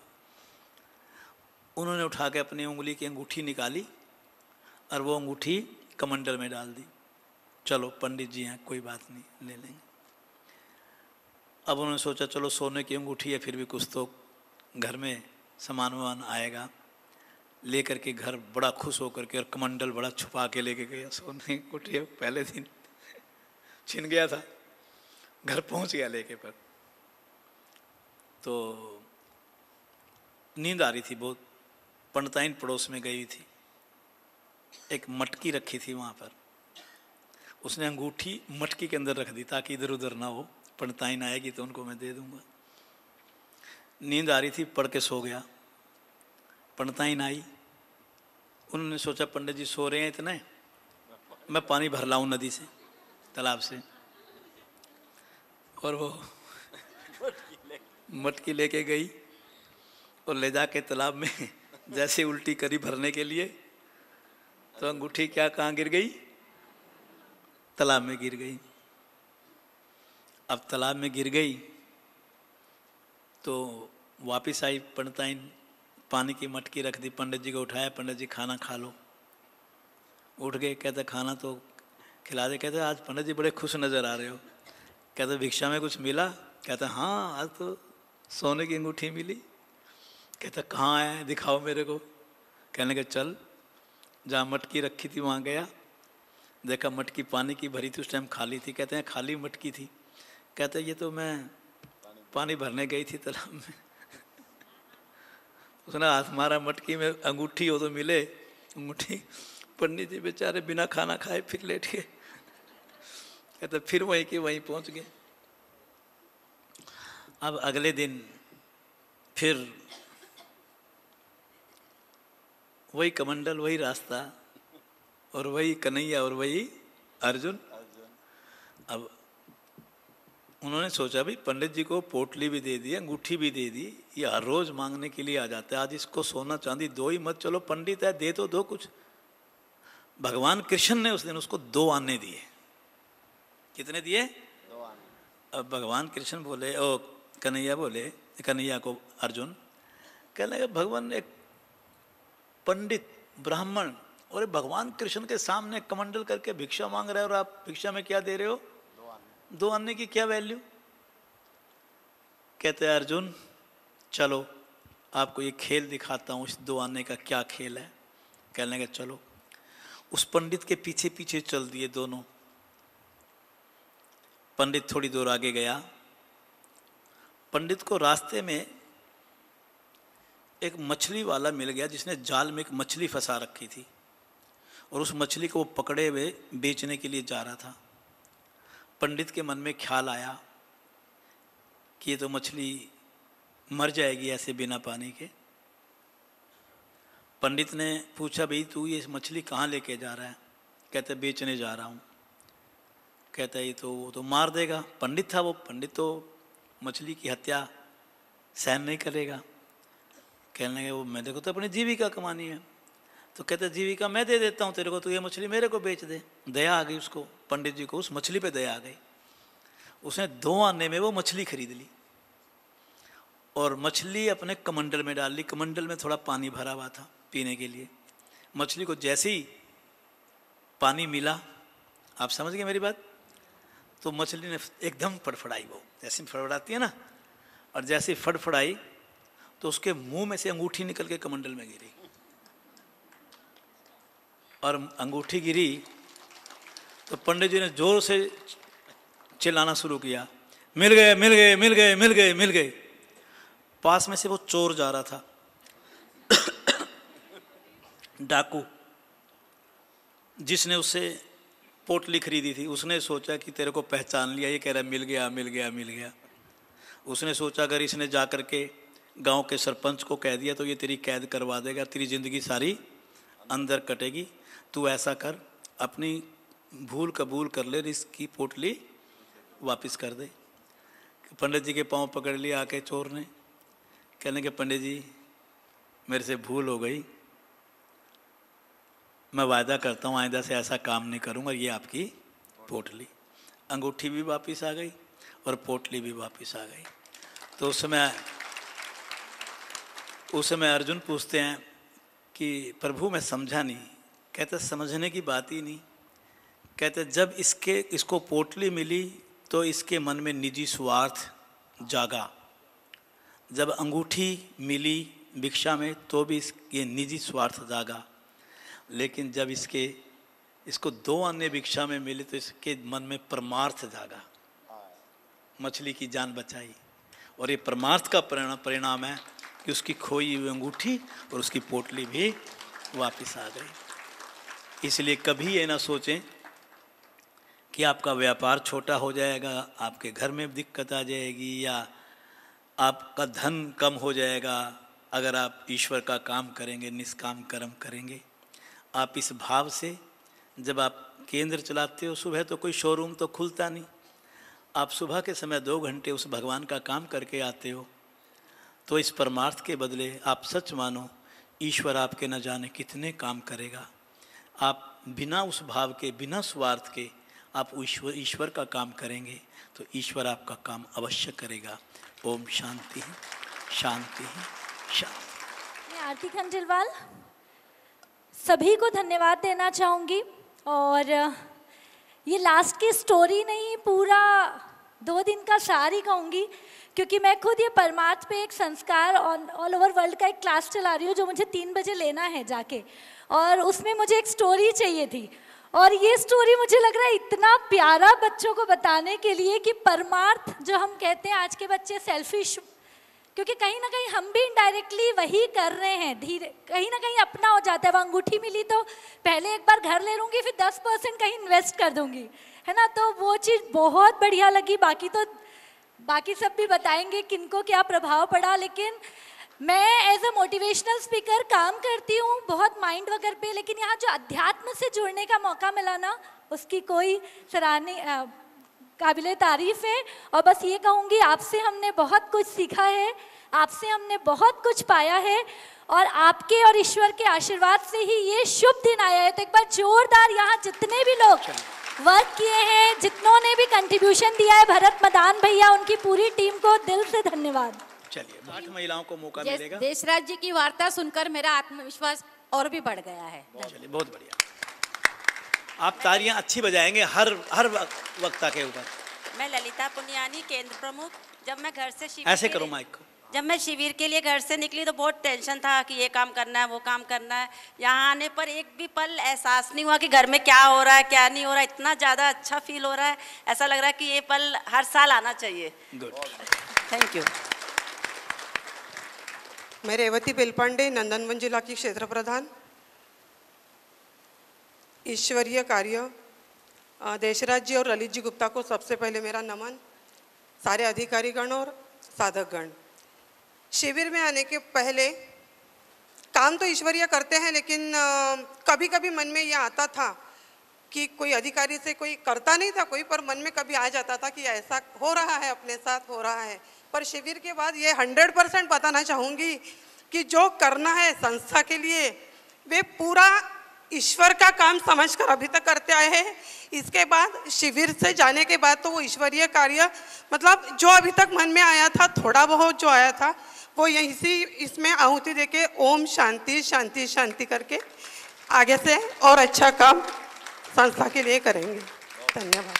उन्होंने उठा के अपनी उंगली की अंगूठी निकाली और वो अंगूठी कमंडल में डाल दी। चलो पंडित जी हैं, कोई बात नहीं, ले लेंगे। अब उन्होंने सोचा चलो सोने की अंगूठी है, फिर भी कुछ तो घर में सामान वामान आएगा। ले करके घर बड़ा खुश होकर के, और कमंडल बड़ा छुपा के लेके गया। सोने की अंगूठी पहले दिन छिन गया था, घर पहुंच गया लेके। पर तो नींद आ रही थी बहुत। पंडिताइन पड़ोस में गई थी, एक मटकी रखी थी वहाँ पर। उसने अंगूठी मटकी के अंदर रख दी ताकि इधर उधर ना हो। पंडिताइन आएगी तो उनको मैं दे दूंगा। नींद आ रही थी, पढ़ के सो गया। पंडिताइन आई, उन्होंने सोचा पंडित जी सो रहे हैं इतने, मैं पानी भर लाऊं नदी से, तालाब से। और वो मटकी लेके गई और ले जाके तालाब में जैसे उल्टी करी भरने के लिए, तो अंगूठी क्या कहाँ गिर गई? तालाब में गिर गई। अब तालाब में गिर गई तो वापस आई पंडिताइन, पानी की मटकी रख दी, पंडित जी को उठाया, पंडित जी खाना खा लो। उठ गए, कहते खाना तो खिला दे। कहते आज पंडित जी बड़े खुश नज़र आ रहे हो। कहते भिक्षा में कुछ मिला? कहते हाँ आज तो सोने की अंगूठी मिली। कहते कहाँ है, दिखाओ मेरे को। कहने के चल, जहाँ मटकी रखी थी वहाँ गया, देखा मटकी पानी की भरी थी, उस टाइम खाली थी। कहते हैं खाली मटकी थी? कहते ये तो मैं पानी भरने गई थी तालाब में। उसने हाथ मारा मटकी में, अंगूठी हो तो मिले अंगूठी। पंडित जी बेचारे बिना खाना खाए फिर लेट गए। कहते फिर वहीं के वहीं पहुंच गए। अब अगले दिन फिर वही कमंडल, वही रास्ता, और वही कन्हैया और वही अर्जुन। अब उन्होंने सोचा भाई पंडित जी को पोटली भी दे दी, अंगूठी भी दे दी, ये हर रोज मांगने के लिए आ जाते हैं, आज इसको सोना चांदी दो ही मत। चलो पंडित है, दे तो दो कुछ। भगवान कृष्ण ने उस दिन उसको 2 आने दिए। कितने दिए? 2 आने। अब भगवान कृष्ण बोले, ओ कन्हैया बोले, कन्हैया को अर्जुन कहने लगे भगवान एक पंडित ब्राह्मण और भगवान कृष्ण के सामने कमंडल करके भिक्षा मांग रहे हो, और आप भिक्षा में क्या दे रहे हो? 2 आने की क्या वैल्यू? कहते हैं अर्जुन चलो आपको ये खेल दिखाता हूँ, इस 2 आने का क्या खेल है। कहने लगे चलो। उस पंडित के पीछे पीछे चल दिए दोनों। पंडित थोड़ी दूर आगे गया। पंडित को रास्ते में एक मछली वाला मिल गया जिसने जाल में एक मछली फंसा रखी थी, और उस मछली को वो पकड़े हुए बेचने के लिए जा रहा था। पंडित के मन में ख्याल आया कि ये तो मछली मर जाएगी ऐसे बिना पानी के। पंडित ने पूछा भाई तू ये मछली कहाँ लेके जा रहा है? कहते बेचने जा रहा हूँ। कहता है ये तो वो तो मार देगा। पंडित था वो, पंडित तो मछली की हत्या सहन नहीं करेगा। कहने लगे वो मेरे को तो अपनी जीविका कमानी है। तो कहते जीविका मैं दे देता हूँ तेरे को, तो ये मछली मेरे को बेच दे। दया आ गई उसको, पंडित जी को उस मछली पे दया आ गई। उसने 2 आने में वो मछली खरीद ली और मछली अपने कमंडल में डाल ली। कमंडल में थोड़ा पानी भरा हुआ था पीने के लिए। मछली को जैसे ही पानी मिला, आप समझ गए मेरी बात, तो मछली ने एकदम फड़फड़ाई, वो जैसे फड़फड़ाती है ना, और जैसे फड़फड़ाई तो उसके मुंह में से अंगूठी निकल के कमंडल में गिरी, और अंगूठी गिरी तो पंडित जी ने जोर से चिल्लाना शुरू किया, मिल गए मिल गए मिल गए मिल गए मिल गए। पास में से वो चोर जा रहा था, डाकू, जिसने उससे पोटली खरीदी थी, उसने सोचा कि तेरे को पहचान लिया, ये कह रहा है मिल गया मिल गया मिल गया। उसने सोचा अगर इसने जा कर के गांव के सरपंच को कह दिया तो ये तेरी कैद करवा देगा, तेरी ज़िंदगी सारी अंदर कटेगी। तू ऐसा कर, अपनी भूल कबूल कर ले, इसकी पोटली वापस कर दे। पंडित जी के पांव पकड़ लिया आके चोर ने, कहने के पंडित जी मेरे से भूल हो गई, मैं वायदा करता हूँ आइंदा से ऐसा काम नहीं करूँगा। ये आपकी पोटली। अंगूठी भी वापस आ गई और पोटली भी वापस आ गई। तो उस समय अर्जुन पूछते हैं कि प्रभु मैं समझा नहीं। कहते समझने की बात ही नहीं। कहते जब इसको पोटली मिली तो इसके मन में निजी स्वार्थ जागा, जब अंगूठी मिली भिक्षा में तो भी इसके निजी स्वार्थ जागा, लेकिन जब इसको 2 अन्य भिक्षा में मिले तो इसके मन में परमार्थ जागा, मछली की जान बचाई। और ये परमार्थ का परिणाम है कि उसकी खोई हुई अंगूठी और उसकी पोटली भी वापस आ गई। इसलिए कभी ये ना सोचें कि आपका व्यापार छोटा हो जाएगा, आपके घर में दिक्कत आ जाएगी, या आपका धन कम हो जाएगा अगर आप ईश्वर का काम करेंगे, निष्काम कर्म करेंगे। आप इस भाव से जब आप केंद्र चलाते हो, सुबह तो कोई शोरूम तो खुलता नहीं, आप सुबह के समय 2 घंटे उस भगवान का काम करके आते हो, तो इस परमार्थ के बदले आप सच मानो ईश्वर आपके न जाने कितने काम करेगा। आप बिना उस भाव के, बिना स्वार्थ के आप ईश्वर का काम करेंगे तो ईश्वर आपका काम अवश्य करेगा। ओम शांति शांति शांति। मैं आरती खंडेलवाल सभी को धन्यवाद देना चाहूँगी। और ये लास्ट की स्टोरी नहीं, पूरा 2 दिन का सार ही कहूँगी, क्योंकि मैं खुद ये परमार्थ पे एक संस्कार ऑल ओवर वर्ल्ड का एक क्लास चला रही हूँ जो मुझे 3 बजे लेना है जाके, और उसमें मुझे एक स्टोरी चाहिए थी। और ये स्टोरी मुझे लग रहा है इतना प्यारा बच्चों को बताने के लिए कि परमार्थ जो हम कहते हैं, आज के बच्चे सेल्फिश, क्योंकि कहीं ना कहीं हम भी इनडायरेक्टली वही कर रहे हैं, धीरे कहीं ना कहीं अपना हो जाता है। वो अंगूठी मिली तो पहले एक बार घर ले लूँगी, फिर 10% कहीं इन्वेस्ट कर दूँगी, है ना। तो वो चीज़ बहुत बढ़िया लगी। बाकी सब भी बताएंगे किनको क्या प्रभाव पड़ा, लेकिन मैं एज अ मोटिवेशनल स्पीकर काम करती हूँ बहुत माइंड वगैरह पे, लेकिन यहाँ जो अध्यात्म से जुड़ने का मौका मिला ना, उसकी कोई सराहनीय काबिले तारीफ है। और बस ये कहूँगी, आपसे हमने बहुत कुछ सीखा है, आपसे हमने बहुत कुछ पाया है, और आपके और ईश्वर के आशीर्वाद से ही ये शुभ दिन आया है। तो एक बार जोरदार यहाँ जितने भी लोग वर्क किए हैं, जितनों ने भी कंट्रीब्यूशन दिया है, भरत मदान भैया, उनकी पूरी टीम को दिल से धन्यवाद। चलिए 8 महिलाओं को मौका मिलेगा। देशराज जी की वार्ता सुनकर मेरा आत्मविश्वास और भी बढ़ गया है। चलिए बहुत बढ़िया। आप तालियां अच्छी बजाएंगे हर वक्ता के ऊपर। मैं ललिता पुनियानी, केंद्र प्रमुख। जब मैं घर से ऐसे करो माइक को। जब मैं शिविर के लिए घर से निकली तो बहुत टेंशन था कि ये काम करना है, वो काम करना है। यहाँ आने पर एक भी पल एहसास नहीं हुआ कि घर में क्या हो रहा है, क्या नहीं हो रहा है। इतना ज़्यादा अच्छा फील हो रहा है, ऐसा लग रहा है कि ये पल हर साल आना चाहिए। Good, thank you. मैं रेवती बेलपांडे, नंदनवन जिला की क्षेत्र प्रधान। ईश्वरीय कार्य, देशराज जी और ललित जी गुप्ता को सबसे पहले मेरा नमन, सारे अधिकारीगण और साधकगण। शिविर में आने के पहले काम तो ईश्वरीय करते हैं, लेकिन कभी कभी मन में ये आता था कि कोई अधिकारी से कोई करता नहीं था कोई, पर मन में कभी आ जाता था कि ऐसा हो रहा है, अपने साथ हो रहा है। पर शिविर के बाद ये 100% बताना चाहूँगी कि जो करना है संस्था के लिए, वे पूरा ईश्वर का काम समझकर अभी तक करते आए हैं। इसके बाद शिविर से जाने के बाद तो वो ईश्वरीय कार्य, मतलब जो अभी तक मन में आया था, थोड़ा बहुत जो आया था, वो यहीं से इसमें आहुति देके ओम शांति शांति शांति करके आगे से और अच्छा काम संस्था के लिए करेंगे। धन्यवाद।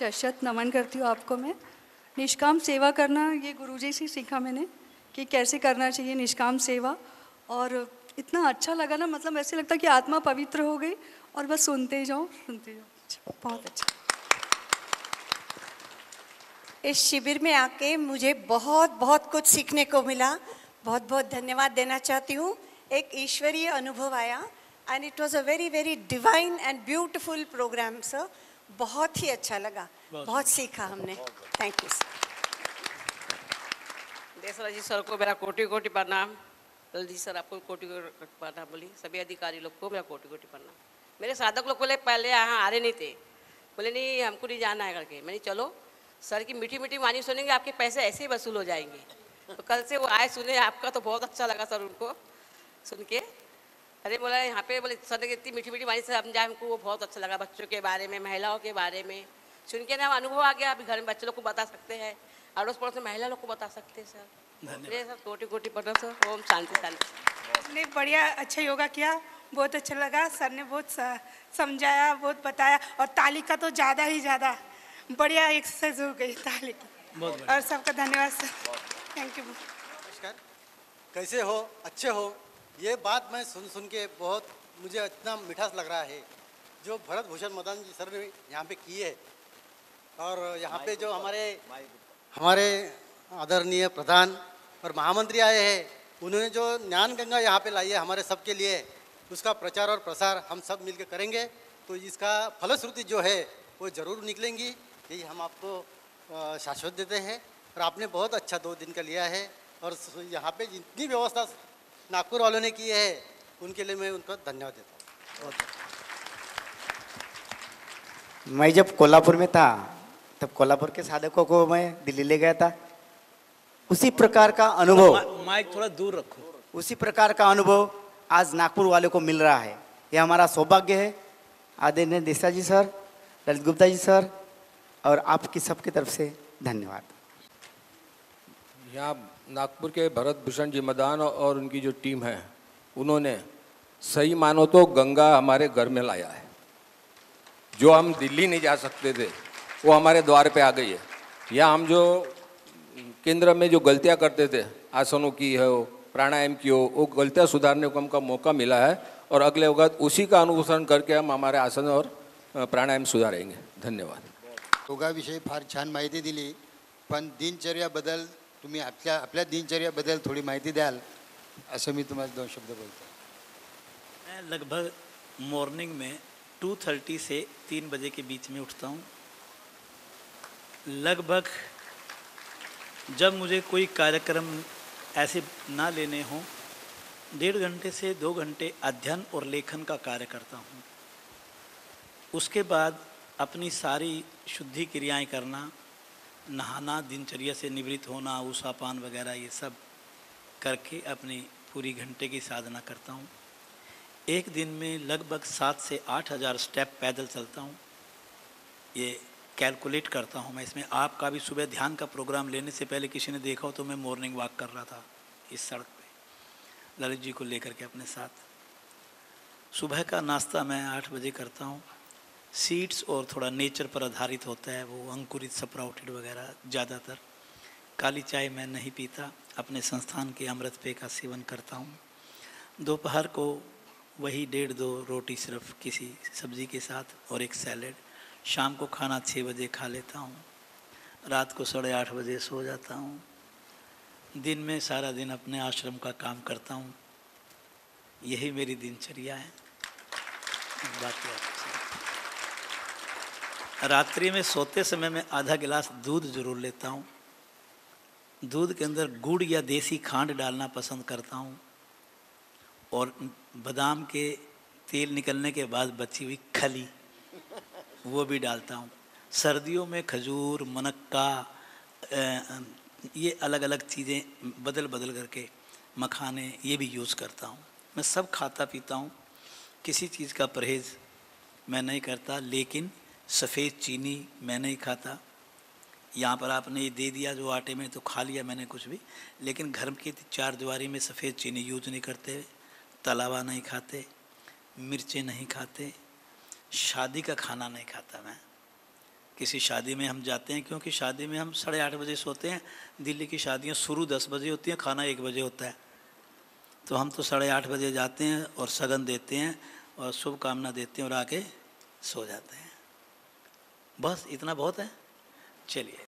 शत नमन करती हूँ आपको मैं। निष्काम सेवा करना ये गुरुजी से सीखा मैंने कि कैसे करना चाहिए निष्काम सेवा, और इतना अच्छा लगा ना, मतलब ऐसे लगता कि आत्मा पवित्र हो गई और बस सुनते जाओ सुनते जाओ। बहुत अच्छा। इस शिविर में आके मुझे बहुत बहुत कुछ सीखने को मिला। बहुत बहुत धन्यवाद देना चाहती हूँ। एक ईश्वरीय अनुभव आया and it was a very very divine and beautiful programme sir. बहुत ही अच्छा लगा, बहुत सीखा हमने। Thank you sir. Desraj ji sir को मेरा कोटि कोटि प्रणाम। ललित जी सर आपको कोटि कोटि प्रणाम बोली। सभी अधिकारी लोग को मेरा कोटि कोटि प्रणाम। मेरे साधक लोग बोले पहले यहाँ आ रहे नहीं थे, बोले नहीं हमको नहीं जाना है करके। मैंने चलो सर की मीठी मीठी वाणी सुनेंगे, आपके पैसे ऐसे ही वसूल हो जाएंगे। तो कल से वो आए सुने आपका, तो बहुत अच्छा लगा सर उनको सुन के। अरे बोला यहाँ पे, बोले सर ने इतनी मीठी मीठी वाणी से समझाया हमको, वो बहुत अच्छा लगा। बच्चों के बारे में, महिलाओं के बारे में सुन के ना अनुभव आ गया। अभी घर में बच्चे लोग को बता सकते हैं, अड़ोस पड़ोस में महिला लोग को बता सकते हैं सर। सर कोटि कोटि प्रणाम सर। ओम शांति शांति। ने बढ़िया अच्छा योगा किया, बहुत अच्छा लगा। सर ने बहुत समझाया, बहुत बताया, और ताली का तो ज़्यादा ही ज़्यादा बढ़िया एक्सरसाइज हो गई ताली की। और सबका धन्यवाद सर। Thank you. नमस्कार, कैसे हो? अच्छे हो? ये बात मैं सुन के बहुत मुझे इतना मिठास लग रहा है जो भरत भूषण मदन जी सर ने यहाँ पे की है। और यहाँ पे जो हमारे आदरणीय प्रधान और महामंत्री आए हैं, उन्होंने जो ज्ञान गंगा यहाँ पे लाई है हमारे सब के लिए, उसका प्रचार और प्रसार हम सब मिलकर करेंगे तो इसका फलश्रुति जो है वो ज़रूर निकलेंगी। यही हम आपको शाश्वत देते हैं। और आपने बहुत अच्छा 2 दिन का लिया है, और यहाँ पे जितनी व्यवस्था नागपुर वालों ने की है उनके लिए मैं उनको धन्यवाद देता हूँ। मैं जब कोल्हापुर में था तब कोल्हापुर के साधकों को मैं दिल्ली ले गया था। उसी प्रकार का अनुभव, माइक थोड़ा दूर रखो, उसी प्रकार का अनुभव आज नागपुर वाले को मिल रहा है। ये हमारा सौभाग्य है। आदरणीय देसराज जी सर, ललित गुप्ता जी सर और आपकी सबकी तरफ से धन्यवाद। यहाँ नागपुर के भरत भूषण जी मदान और उनकी जो टीम है, उन्होंने सही मानो तो गंगा हमारे घर में लाया है। जो हम दिल्ली नहीं जा सकते थे वो हमारे द्वार पे आ गई है। या हम जो केंद्र में जो गलतियाँ करते थे, आसनों की हो, प्राणायाम की हो, वो गलतियाँ सुधारने को हमको मौका मिला है। और अगले वक्त उसी का अनुसरण करके हम हमारे आसन और प्राणायाम सुधारेंगे। धन्यवाद। योगाविषयी फार छान माहिती दिली, पण दिनचर्याबद्दल तुम्ही आपल्या दिनचर्याबद्दल थोडी माहिती द्याल असं मी तुम्हाला 2 शब्द बोलतो। मैं लगभग मॉर्निंग में 2:30 से 3 बजे के बीच में उठता हूँ। लगभग जब मुझे कोई कार्यक्रम ऐसे ना लेने हों, 1.5 घंटे से 2 घंटे अध्ययन और लेखन का कार्य करता हूँ। उसके बाद अपनी सारी शुद्धि क्रियाएं करना, नहाना, दिनचर्या से निवृत्त होना, उषापान वगैरह ये सब करके अपनी पूरी घंटे की साधना करता हूँ। एक दिन में लगभग 7 से 8 हज़ार स्टेप पैदल चलता हूँ। ये कैलकुलेट करता हूँ मैं इसमें। आपका भी सुबह ध्यान का प्रोग्राम लेने से पहले किसी ने देखा हो तो मैं मॉर्निंग वॉक कर रहा था इस सड़क पे, ललित जी को लेकर के अपने साथ। सुबह का नाश्ता मैं 8 बजे करता हूँ। सीड्स और थोड़ा नेचर पर आधारित होता है, वो अंकुरित स्प्राउटेड वगैरह ज़्यादातर। काली चाय मैं नहीं पीता, अपने संस्थान के अमृत पेय का सेवन करता हूँ। दोपहर को वही 1.5-2 रोटी सिर्फ किसी सब्जी के साथ और एक सैलेड। शाम को खाना 6 बजे खा लेता हूँ। रात को 8:30 बजे सो जाता हूँ। दिन में सारा दिन अपने आश्रम का काम करता हूँ। यही मेरी दिनचर्या है। बाकी रात्रि में सोते समय मैं आधा गिलास दूध जरूर लेता हूँ। दूध के अंदर गुड़ या देसी खांड डालना पसंद करता हूँ, और बादाम के तेल निकलने के बाद बची हुई खली वो भी डालता हूँ। सर्दियों में खजूर, मनक्का, ये अलग अलग चीज़ें बदल बदल करके, मखाने, ये भी यूज़ करता हूँ। मैं सब खाता पीता हूँ, किसी चीज़ का परहेज़ मैं नहीं करता। लेकिन सफ़ेद चीनी मैं नहीं खाता। यहाँ पर आपने ये दे दिया जो आटे में, तो खा लिया मैंने कुछ भी, लेकिन घर की 4 दीवारी में सफ़ेद चीनी यूज नहीं करते। तलावा नहीं खाते, मिर्चें नहीं खाते, शादी का खाना नहीं खाता मैं, किसी शादी में हम जाते हैं, क्योंकि शादी में हम 8:30 बजे सोते हैं। दिल्ली की शादियाँ शुरू 10 बजे होती हैं, खाना 1 बजे होता है। तो हम तो 8:30 बजे जाते हैं और सगन देते हैं और शुभकामना देते हैं और आके सो जाते हैं। बस इतना बहुत है। चलिए